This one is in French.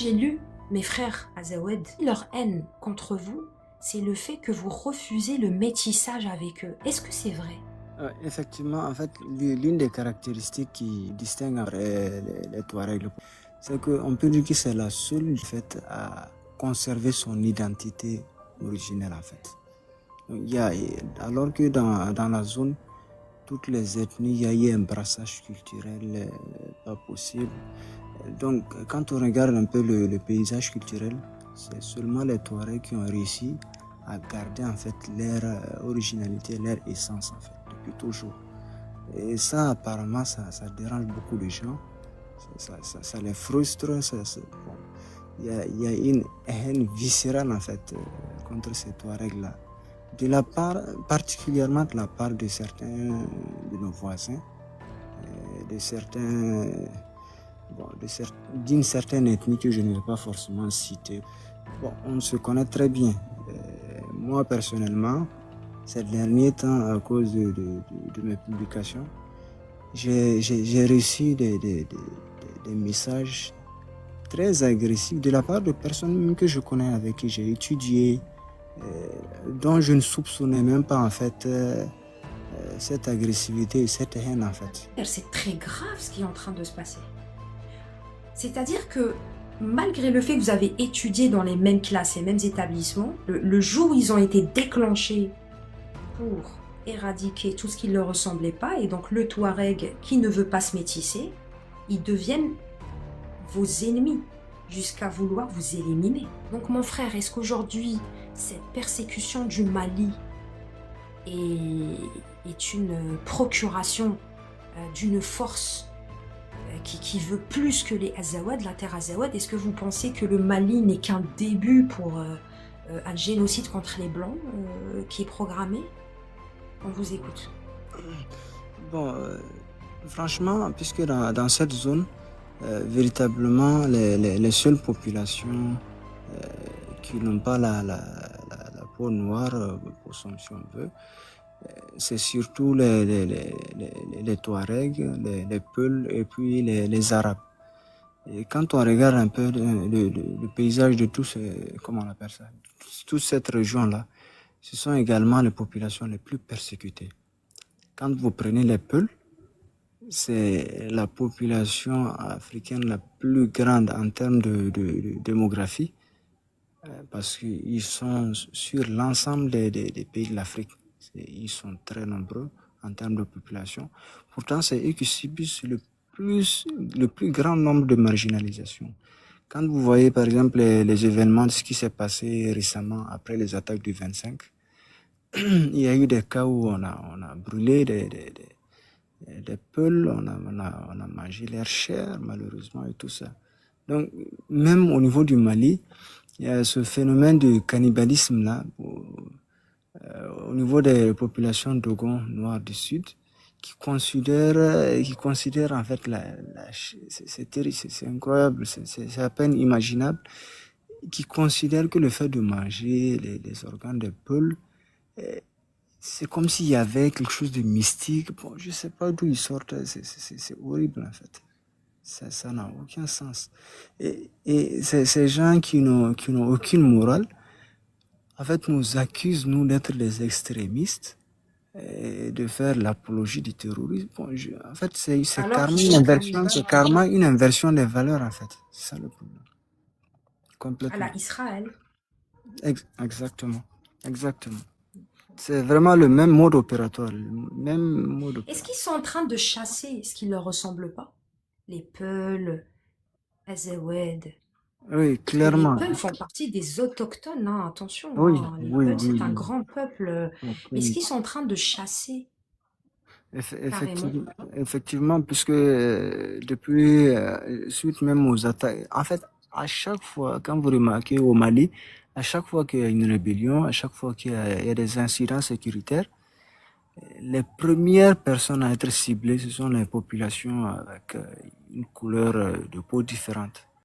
J'ai lu, mes frères Azawad, leur haine contre vous, c'est le fait que vous refusez le métissage avec eux. Est-ce que c'est vrai? Effectivement, en fait, l'une des caractéristiques qui distingue les Touaregs, c'est qu'on peut dire que c'est la seule fait à conserver son identité originelle, en fait. Donc, alors que dans la zone, toutes les ethnies, il y a eu un brassage culturel pas possible. Donc, quand on regarde un peu le paysage culturel, c'est seulement les Touaregs qui ont réussi à garder en fait leur originalité, leur essence en fait, depuis toujours. Et ça, apparemment, ça dérange beaucoup de gens, ça les frustre. Bon. Il y a une haine viscérale en fait contre ces Touaregs-là. De la part, particulièrement de la part de certains de nos voisins, de certains bon, d'une certaine ethnie que je ne vais pas forcément citer. Bon, on se connaît très bien. Moi, personnellement, ces derniers temps, à cause de mes publications, j'ai reçu des messages très agressifs de la part de personnes que je connais, avec qui j'ai étudié, dont je ne soupçonnais même pas en fait cette agressivité et cette haine en fait. C'est très grave ce qui est en train de se passer. C'est-à-dire que malgré le fait que vous avez étudié dans les mêmes classes et mêmes établissements, le jour où ils ont été déclenchés pour éradiquer tout ce qui ne leur ressemblait pas, et donc le Touareg qui ne veut pas se métisser, ils deviennent vos ennemis jusqu'à vouloir vous éliminer. Donc mon frère, est-ce qu'aujourd'hui, cette persécution du Mali est une procuration d'une force qui veut plus que les Azawad, la terre Azawad? Est-ce que vous pensez que le Mali n'est qu'un début pour un génocide contre les Blancs qui est programmé? On vous écoute. Bon, franchement, puisque dans cette zone, véritablement, les seules populations qui n'ont pas la peau noire, si on veut, c'est surtout les Touaregs, les Peuls et puis les Arabes. Et quand on regarde un peu le paysage de comment on appelle ça, toute cette région-là, ce sont également les populations les plus persécutées. Quand vous prenez les Peuls, c'est la population africaine la plus grande en termes de démographie, parce qu'ils sont sur l'ensemble des pays de l'Afrique. Ils sont très nombreux en termes de population. Pourtant, c'est eux qui subissent le plus grand nombre de marginalisations. Quand vous voyez par exemple les événements de ce qui s'est passé récemment après les attaques du 25, il y a eu des cas où on a brûlé des Peuls, on a mangé leur chair malheureusement et tout ça. Donc même au niveau du Mali, il y a ce phénomène de cannibalisme là au niveau des populations Dogon noirs du Sud qui considèrent en fait c'est terrible, c'est incroyable, c'est à peine imaginable, qui considèrent que le fait de manger les organes des Peuls, c'est comme s'il y avait quelque chose de mystique. Bon, je sais pas d'où ils sortent, c'est horrible en fait. Ça n'a aucun sens. Et ces gens qui n'ont aucune morale, en fait, nous accusent, nous, d'être des extrémistes et de faire l'apologie du terrorisme. Bon, en fait, c'est karma une inversion des valeurs, en fait. C'est ça le problème. Complètement. À la Israël. Exactement. Exactement. C'est vraiment le même mode opératoire. Est-ce qu'ils sont en train de chasser ce qui ne leur ressemble pas? Les Peuls, Azawad. Oui, clairement. Les Peuls font partie des autochtones, hein, attention. Oui, Hein, les oui, Peuls, c'est un oui. grand peuple. Mais est-ce qu'ils sont en train de chasser carrément? Effectivement, puisque depuis, suite même aux attaques, en fait, à chaque fois, quand vous remarquez au Mali, à chaque fois qu'il y a une rébellion, à chaque fois il y a des incidents sécuritaires, les premières personnes à être ciblées, ce sont les populations avec une couleur de peau différente.